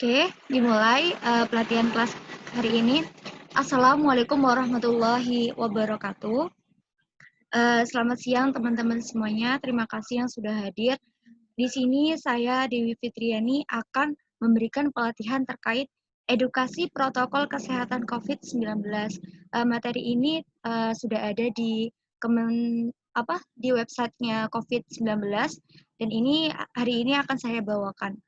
Oke, dimulai pelatihan kelas hari ini. Assalamualaikum warahmatullahi wabarakatuh. Selamat siang teman-teman semuanya. Terima kasih yang sudah hadir. Di sini saya Dewi Fitriani akan memberikan pelatihan terkait edukasi protokol kesehatan COVID-19. Materi ini sudah ada di di websitenya COVID-19 dan ini hari ini akan saya bawakan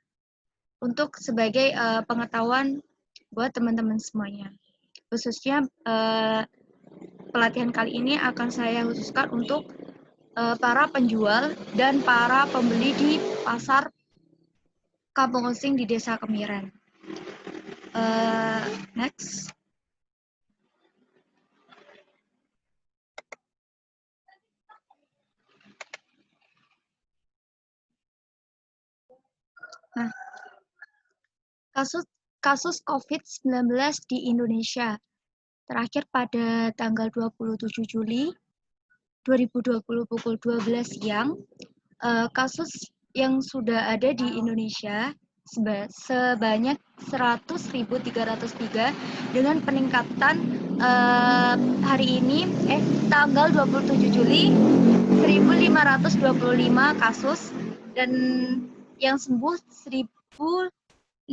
untuk sebagai pengetahuan buat teman-teman semuanya. Khususnya pelatihan kali ini akan saya khususkan untuk para penjual dan para pembeli di pasar Kampung Osing di Desa Kemiren. Next. Nah, kasus COVID-19 di Indonesia terakhir pada tanggal 27 Juli 2020 pukul 12 siang. Kasus yang sudah ada di Indonesia sebanyak 100.303 dengan peningkatan hari ini tanggal 27 Juli 1.525 kasus dan yang sembuh 1.518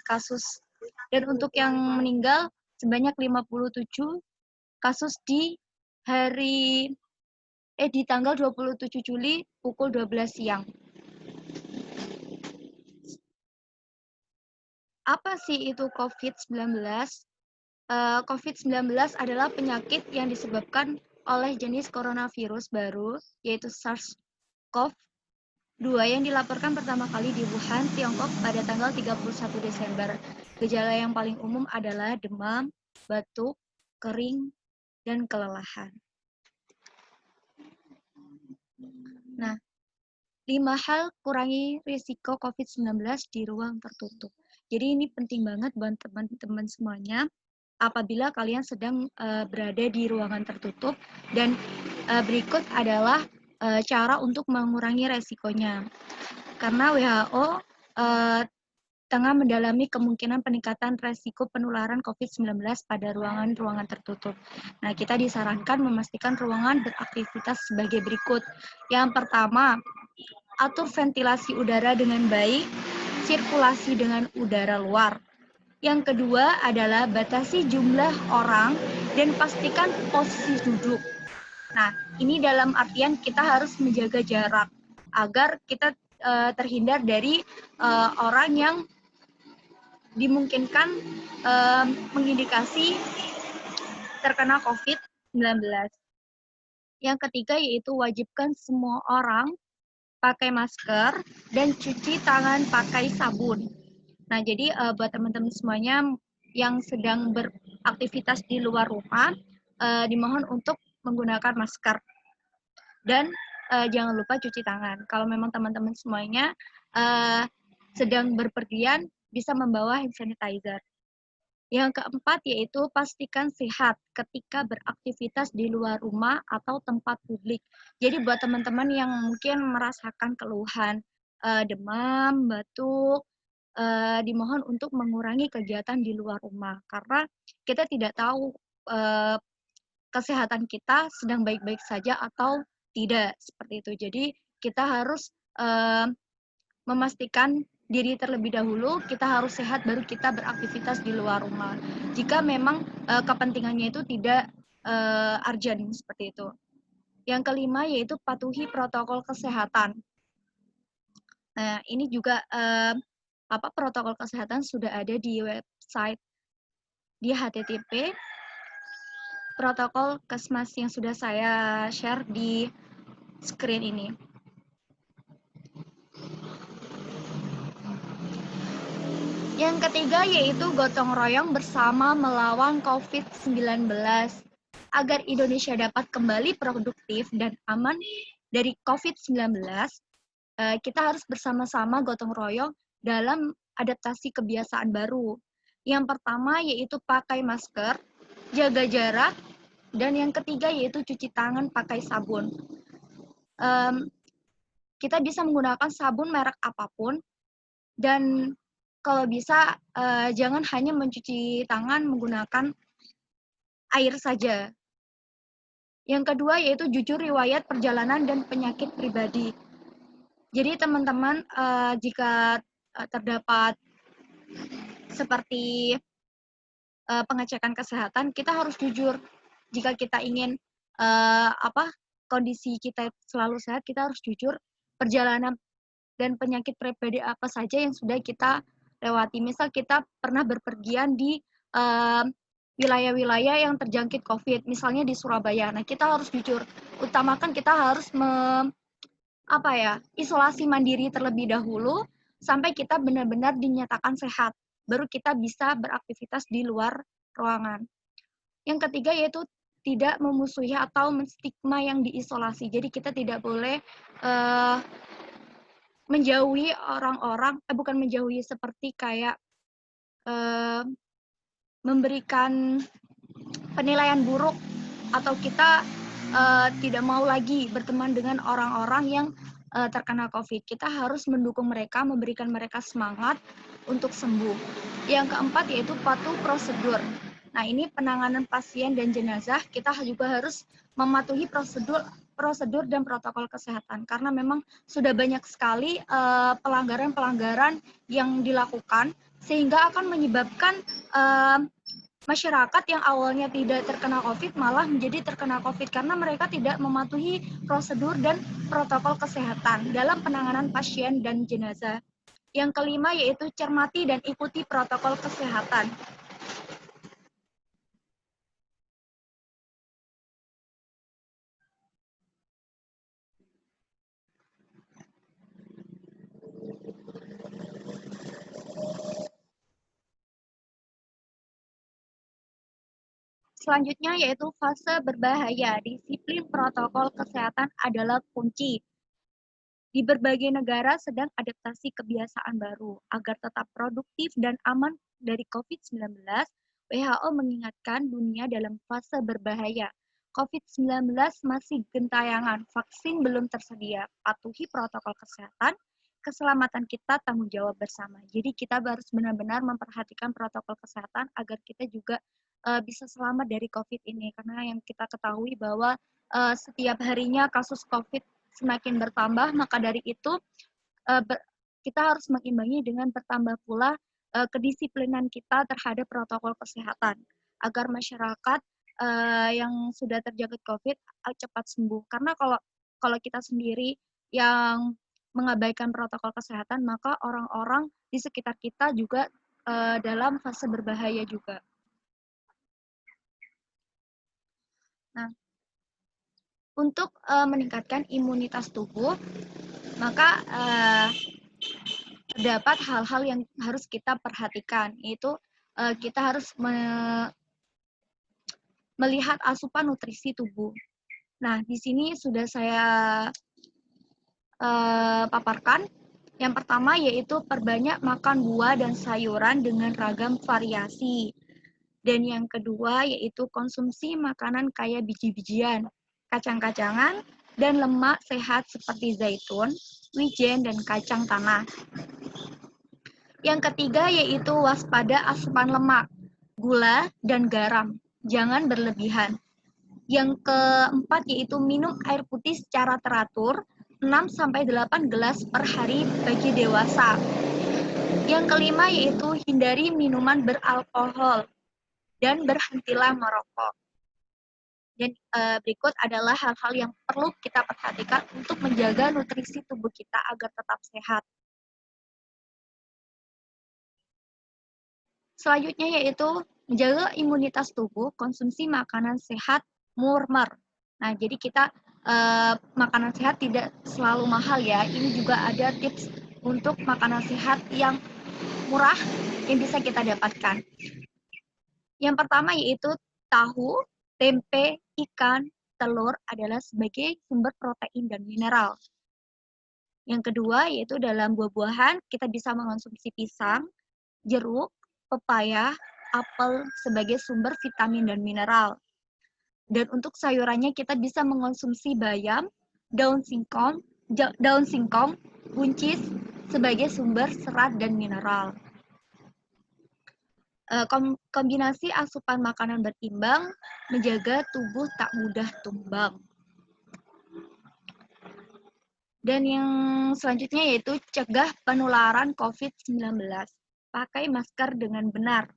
kasus dan untuk yang meninggal sebanyak 57 kasus di tanggal 27 Juli pukul 12 siang. Apa sih itu COVID-19? COVID-19 adalah penyakit yang disebabkan oleh jenis coronavirus baru, yaitu SARS-CoV-2 yang dilaporkan pertama kali di Wuhan, Tiongkok pada tanggal 31 Desember. Gejala yang paling umum adalah demam, batuk, kering, dan kelelahan. Nah, 5 hal kurangi risiko COVID-19 di ruang tertutup. Jadi ini penting banget buat teman-teman semuanya apabila kalian sedang berada di ruangan tertutup dan berikut adalah cara untuk mengurangi resikonya. Karena WHO tengah mendalami kemungkinan peningkatan resiko penularan COVID-19 pada ruangan-ruangan tertutup. Nah, kita disarankan memastikan ruangan beraktivitas sebagai berikut. Yang pertama, atur ventilasi udara dengan baik, sirkulasi dengan udara luar. Yang kedua adalah batasi jumlah orang dan pastikan posisi duduk. Nah, ini dalam artian kita harus menjaga jarak agar kita terhindar dari orang yang dimungkinkan mengindikasi terkena COVID-19. Yang ketiga yaitu wajibkan semua orang pakai masker dan cuci tangan pakai sabun. Nah, jadi buat teman-teman semuanya yang sedang beraktivitas di luar rumah, dimohon untuk menggunakan masker. Dan jangan lupa cuci tangan. Kalau memang teman-teman semuanya sedang berpergian, bisa membawa hand sanitizer. Yang keempat yaitu pastikan sehat ketika beraktivitas di luar rumah atau tempat publik. Jadi buat teman-teman yang mungkin merasakan keluhan demam, batuk, dimohon untuk mengurangi kegiatan di luar rumah karena kita tidak tahu kesehatan kita sedang baik-baik saja atau tidak seperti itu. Jadi kita harus memastikan diri terlebih dahulu, kita harus sehat baru kita beraktivitas di luar rumah. Jika memang kepentingannya itu tidak urgent seperti itu. Yang kelima yaitu patuhi protokol kesehatan. Nah, ini juga protokol kesehatan sudah ada di website di http protokol Kesmas yang sudah saya share di screen ini. Yang ketiga yaitu gotong royong bersama melawan COVID-19. Agar Indonesia dapat kembali produktif dan aman dari COVID-19, kita harus bersama-sama gotong royong dalam adaptasi kebiasaan baru. Yang pertama yaitu pakai masker, jaga jarak, dan yang ketiga yaitu cuci tangan pakai sabun. Kita bisa menggunakan sabun merek apapun, dan kalau bisa jangan hanya mencuci tangan menggunakan air saja. Yang kedua yaitu jujur riwayat perjalanan dan penyakit pribadi. Jadi teman-teman jika terdapat seperti pengecekan kesehatan, kita harus jujur. Jika kita ingin kondisi kita selalu sehat, kita harus jujur perjalanan dan penyakit pribadi apa saja yang sudah kita lewati. Misal kita pernah berpergian di wilayah-wilayah yang terjangkit COVID, misalnya di Surabaya. Nah, kita harus jujur, utamakan kita harus isolasi mandiri terlebih dahulu sampai kita benar-benar dinyatakan sehat. Baru kita bisa beraktivitas di luar ruangan. Yang ketiga yaitu tidak memusuhi atau menstigma yang diisolasi. Jadi kita tidak boleh menjauhi orang-orang, bukan menjauhi seperti kayak memberikan penilaian buruk atau kita tidak mau lagi berteman dengan orang-orang yang terkena COVID. Kita harus mendukung mereka, memberikan mereka semangat untuk sembuh. Yang keempat yaitu patuh prosedur. Nah, ini penanganan pasien dan jenazah, kita juga harus mematuhi prosedur dan protokol kesehatan karena memang sudah banyak sekali pelanggaran-pelanggaran yang dilakukan sehingga akan menyebabkan masyarakat yang awalnya tidak terkena COVID malah menjadi terkena COVID karena mereka tidak mematuhi prosedur dan protokol kesehatan dalam penanganan pasien dan jenazah. Yang kelima yaitu cermati dan ikuti protokol kesehatan. Selanjutnya yaitu fase berbahaya. Disiplin protokol kesehatan adalah kunci. Di berbagai negara sedang adaptasi kebiasaan baru. Agar tetap produktif dan aman dari COVID-19, WHO mengingatkan dunia dalam fase berbahaya. COVID-19 masih gentayangan, vaksin belum tersedia. Patuhi protokol kesehatan, keselamatan kita tanggung jawab bersama. Jadi kita harus benar-benar memperhatikan protokol kesehatan agar kita juga bisa selamat dari COVID ini. Karena yang kita ketahui bahwa setiap harinya kasus COVID semakin bertambah, maka dari itu kita harus mengimbangi dengan bertambah pula kedisiplinan kita terhadap protokol kesehatan agar masyarakat yang sudah terjangkit COVID cepat sembuh. Karena kalau kita sendiri yang mengabaikan protokol kesehatan, maka orang-orang di sekitar kita juga dalam fase berbahaya juga. Nah, untuk meningkatkan imunitas tubuh, maka terdapat hal-hal yang harus kita perhatikan, yaitu kita harus melihat asupan nutrisi tubuh. Nah, di sini sudah saya paparkan. Yang pertama yaitu perbanyak makan buah dan sayuran dengan ragam variasi. Dan yang kedua yaitu konsumsi makanan kaya biji-bijian, kacang-kacangan, dan lemak sehat seperti zaitun, wijen, dan kacang tanah. Yang ketiga yaitu waspada asupan lemak, gula, dan garam. Jangan berlebihan. Yang keempat yaitu minum air putih secara teratur, 6-8 gelas per hari bagi dewasa. Yang kelima yaitu hindari minuman beralkohol dan berhentilah merokok. Dan berikut adalah hal-hal yang perlu kita perhatikan untuk menjaga nutrisi tubuh kita agar tetap sehat. Selanjutnya yaitu menjaga imunitas tubuh, konsumsi makanan sehat murmer. Nah, jadi kita makanan sehat tidak selalu mahal ya. Ini juga ada tips untuk makanan sehat yang murah yang bisa kita dapatkan. Yang pertama yaitu tahu, tempe, ikan, telur adalah sebagai sumber protein dan mineral. Yang kedua yaitu dalam buah-buahan kita bisa mengonsumsi pisang, jeruk, pepaya, apel sebagai sumber vitamin dan mineral. Dan untuk sayurannya kita bisa mengonsumsi bayam, daun singkong, buncis sebagai sumber serat dan mineral. Kombinasi asupan makanan berimbang menjaga tubuh tak mudah tumbang. Dan yang selanjutnya yaitu cegah penularan COVID-19. Pakai masker dengan benar.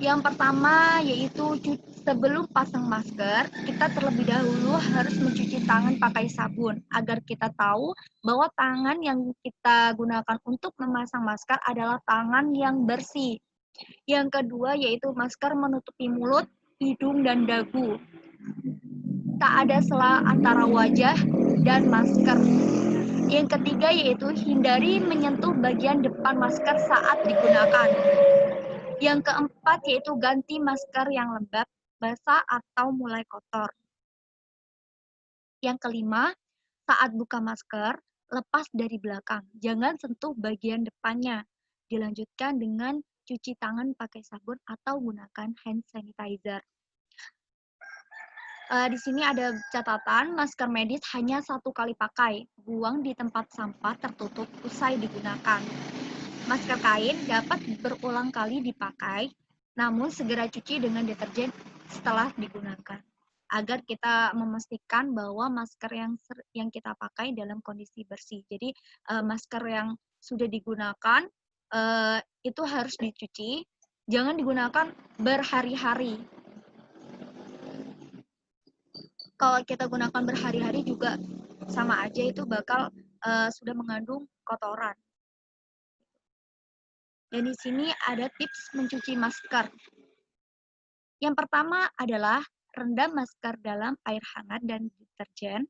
Yang pertama yaitu sebelum pasang masker, kita terlebih dahulu harus mencuci tangan pakai sabun agar kita tahu bahwa tangan yang kita gunakan untuk memasang masker adalah tangan yang bersih. Yang kedua yaitu masker menutupi mulut, hidung, dan dagu. Tak ada sela antara wajah dan masker. Yang ketiga yaitu hindari menyentuh bagian depan masker saat digunakan. Yang keempat yaitu ganti masker yang lembab, basah, atau mulai kotor. Yang kelima, saat buka masker, lepas dari belakang. Jangan sentuh bagian depannya. Dilanjutkan dengan cuci tangan pakai sabun atau gunakan hand sanitizer. Di sini ada catatan, masker medis hanya 1 kali pakai, buang di tempat sampah tertutup usai digunakan. Masker kain dapat berulang kali dipakai, namun segera cuci dengan deterjen setelah digunakan, agar kita memastikan bahwa masker yang kita pakai dalam kondisi bersih. Jadi masker yang sudah digunakan itu harus dicuci, jangan digunakan berhari-hari. Kalau kita gunakan berhari-hari juga sama aja, itu bakal sudah mengandung kotoran. Dan di sini ada tips mencuci masker. Yang pertama adalah rendam masker dalam air hangat dan deterjen.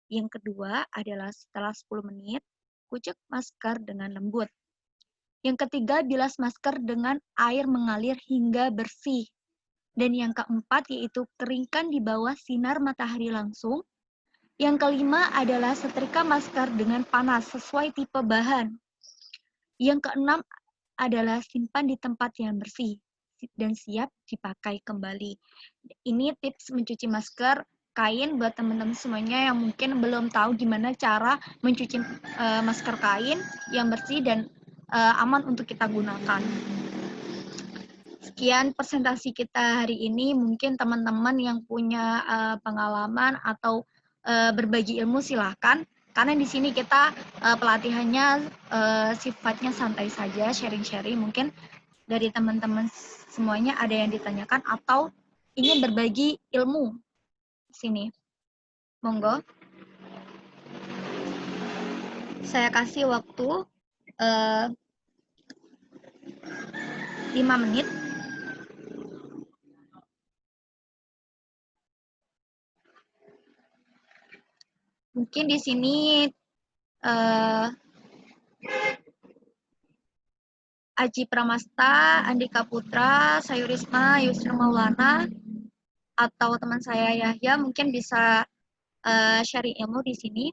Yang kedua adalah setelah 10 menit, kucek masker dengan lembut. Yang ketiga, bilas masker dengan air mengalir hingga bersih. Dan yang keempat yaitu keringkan di bawah sinar matahari langsung. Yang kelima adalah setrika masker dengan panas sesuai tipe bahan. Yang keenam adalah simpan di tempat yang bersih dan siap dipakai kembali. Ini tips mencuci masker kain buat teman-teman semuanya yang mungkin belum tahu gimana cara mencuci masker kain yang bersih dan aman untuk kita gunakan. Sekian presentasi kita hari ini. Mungkin teman-teman yang punya pengalaman atau berbagi ilmu silahkan. Karena di sini kita pelatihannya sifatnya santai saja, sharing-sharing. Mungkin dari teman-teman semuanya ada yang ditanyakan atau ingin berbagi ilmu. Sini, monggo. Saya kasih waktu 5 menit. Mungkin di sini Aji Pramasta, Andika Putra, Sayurisma, Yusri Maulana, atau teman saya Yahya mungkin bisa sharing ilmu di sini.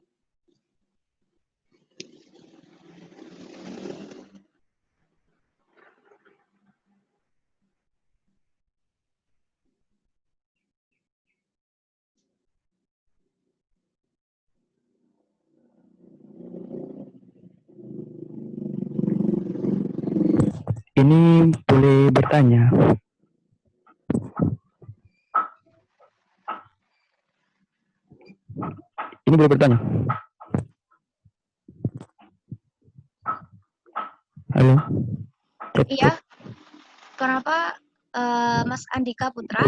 Ini boleh bertanya? Ini boleh bertanya? Halo? Iya. Kenapa Mas Andika Putra?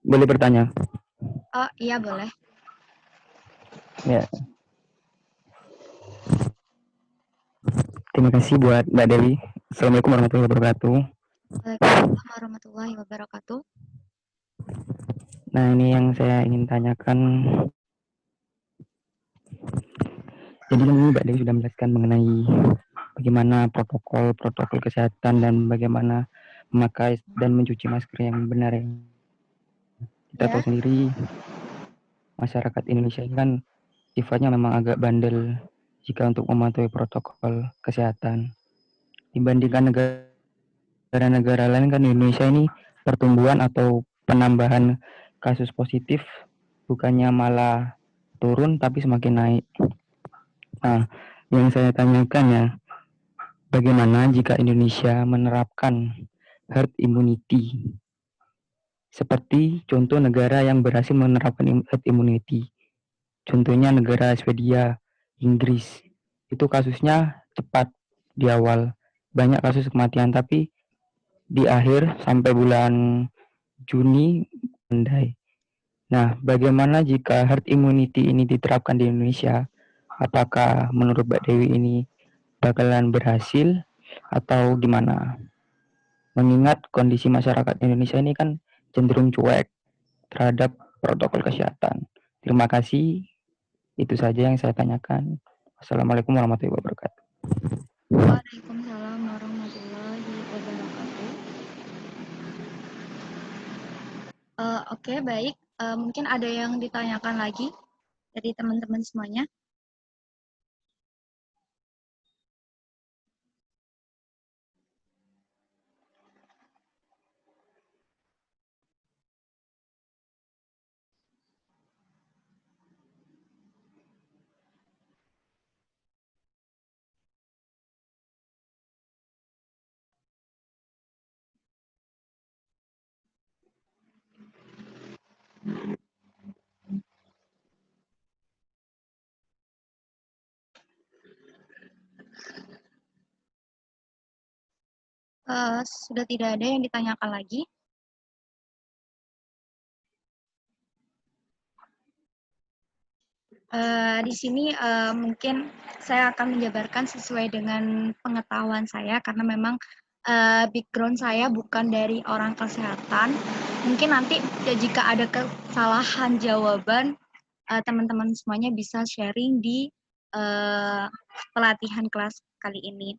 Boleh bertanya? Oh iya boleh. Ya. Terima kasih buat Mbak Dewi. Assalamualaikum warahmatullahi wabarakatuh. Waalaikumsalam warahmatullahi wabarakatuh. Nah, ini yang saya ingin tanyakan. Jadi ini Mbak Dewi sudah menjelaskan mengenai bagaimana protokol kesehatan dan bagaimana memakai dan mencuci masker yang benar ya. Kita tahu sendiri masyarakat Indonesia ini kan sifatnya memang agak bandel jika untuk mematuhi protokol kesehatan. Dibandingkan negara-negara lain kan Indonesia ini pertumbuhan atau penambahan kasus positif bukannya malah turun tapi semakin naik. Nah, yang saya tanyakan ya, bagaimana jika Indonesia menerapkan herd immunity? Seperti contoh negara yang berhasil menerapkan herd immunity. Contohnya negara Swedia, Inggris. Itu kasusnya cepat di awal. Banyak kasus kematian, tapi di akhir sampai bulan Juni landai. Nah, bagaimana jika herd immunity ini diterapkan di Indonesia? Apakah menurut Mbak Dewi ini bakalan berhasil atau gimana? Mengingat kondisi masyarakat Indonesia ini kan cenderung cuek terhadap protokol kesehatan. Terima kasih. Itu saja yang saya tanyakan. Assalamualaikum warahmatullahi wabarakatuh. Waalaikumsalam warahmatullahi wabarakatuh. Oke, baik. Mungkin ada yang ditanyakan lagi dari teman-teman semuanya. Sudah tidak ada yang ditanyakan lagi. Di sini mungkin saya akan menjabarkan sesuai dengan pengetahuan saya karena memang background saya bukan dari orang kesehatan. Mungkin nanti jika ada kesalahan jawaban, teman-teman semuanya bisa sharing di pelatihan kelas kali ini.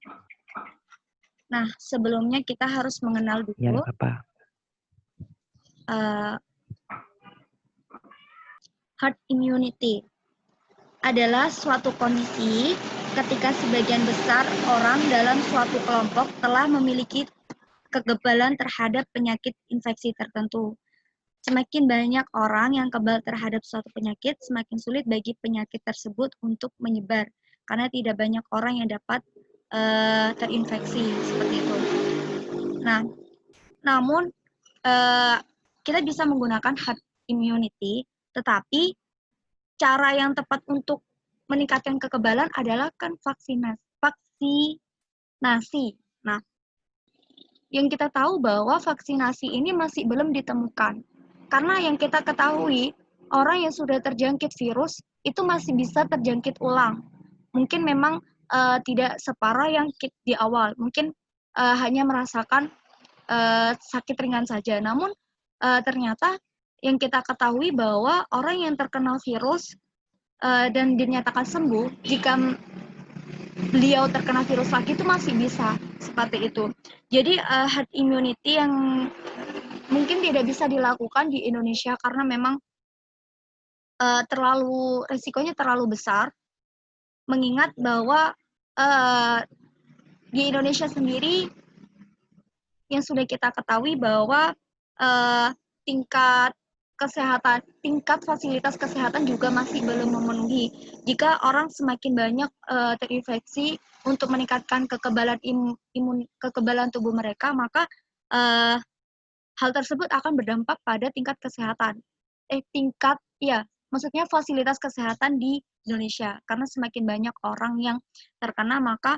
Nah, sebelumnya kita harus mengenal Ya, dulu apa? herd immunity. Adalah suatu kondisi ketika sebagian besar orang dalam suatu kelompok telah memiliki kekebalan terhadap penyakit infeksi tertentu. Semakin banyak orang yang kebal terhadap suatu penyakit, semakin sulit bagi penyakit tersebut untuk menyebar, karena tidak banyak orang yang dapat terinfeksi, seperti itu. Nah, namun kita bisa menggunakan herd immunity, tetapi cara yang tepat untuk meningkatkan kekebalan adalah kan vaksinasi. Nah, yang kita tahu bahwa vaksinasi ini masih belum ditemukan. Karena yang kita ketahui, orang yang sudah terjangkit virus itu masih bisa terjangkit ulang. Mungkin memang tidak separah yang di awal. Mungkin hanya merasakan sakit ringan saja. Namun ternyata yang kita ketahui bahwa orang yang terkena virus dan dinyatakan sembuh, jika beliau terkena virus lagi itu masih bisa seperti itu. Jadi herd immunity yang mungkin tidak bisa dilakukan di Indonesia karena memang resikonya terlalu besar. Mengingat bahwa di Indonesia sendiri yang sudah kita ketahui bahwa tingkat fasilitas kesehatan juga masih belum memenuhi. Jika orang semakin banyak terinfeksi untuk meningkatkan kekebalan tubuh mereka, maka hal tersebut akan berdampak pada tingkat kesehatan. Maksudnya fasilitas kesehatan di Indonesia. Karena semakin banyak orang yang terkena, maka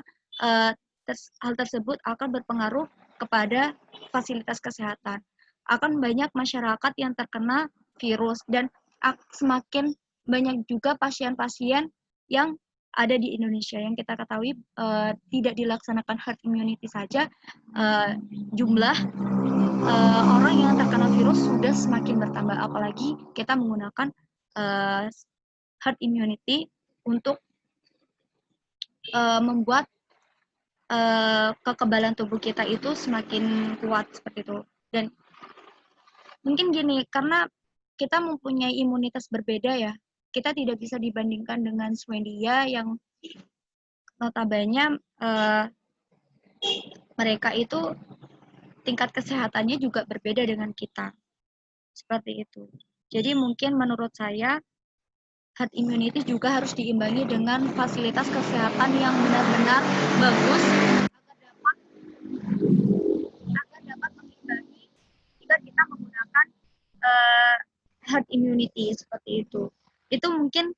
hal tersebut akan berpengaruh kepada fasilitas kesehatan. Akan banyak masyarakat yang terkena virus dan semakin banyak juga pasien-pasien yang ada di Indonesia. Yang kita ketahui tidak dilaksanakan herd immunity saja, jumlah orang yang terkena virus sudah semakin bertambah, apalagi kita menggunakan herd immunity untuk membuat kekebalan tubuh kita itu semakin kuat seperti itu. Dan mungkin gini, karena kita mempunyai imunitas berbeda ya, kita tidak bisa dibandingkan dengan Swedia yang notabene mereka itu tingkat kesehatannya juga berbeda dengan kita. Seperti itu. Jadi mungkin menurut saya herd immunity juga harus diimbangi dengan fasilitas kesehatan yang benar-benar bagus kita menggunakan uh, herd immunity seperti itu. Itu mungkin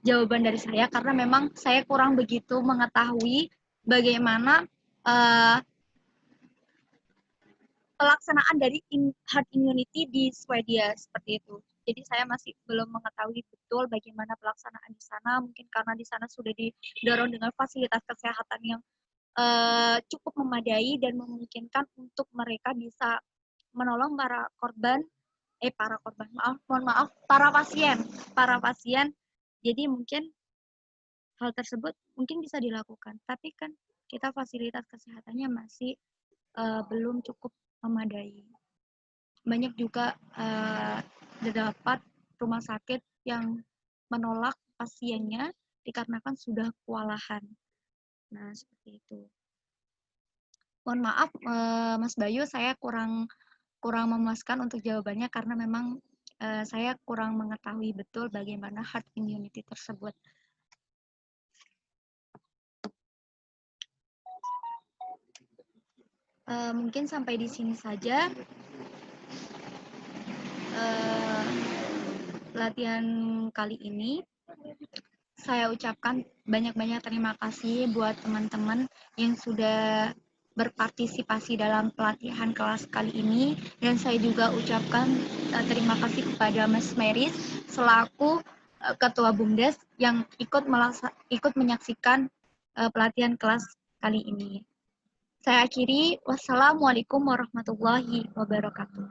jawaban dari saya karena memang saya kurang begitu mengetahui bagaimana pelaksanaan dari herd immunity di Swedia seperti itu. Jadi saya masih belum mengetahui betul bagaimana pelaksanaan di sana. Mungkin karena di sana sudah didorong dengan fasilitas kesehatan yang cukup memadai dan memungkinkan untuk mereka bisa menolong para pasien. Jadi mungkin hal tersebut mungkin bisa dilakukan, tapi kan kita fasilitas kesehatannya masih belum cukup memadai. Banyak juga terdapat rumah sakit yang menolak pasiennya dikarenakan sudah kewalahan. Nah, seperti itu. Mohon maaf, Mas Bayu, saya kurang memuaskan untuk jawabannya karena memang saya kurang mengetahui betul bagaimana herd immunity tersebut. Mungkin sampai di sini saja latihan kali ini. Saya ucapkan banyak-banyak terima kasih buat teman-teman yang sudah berpartisipasi dalam pelatihan kelas kali ini, dan saya juga ucapkan terima kasih kepada Mas Meris selaku Ketua BUMDes yang ikut menyaksikan pelatihan kelas kali ini. Saya akhiri, wassalamualaikum warahmatullahi wabarakatuh.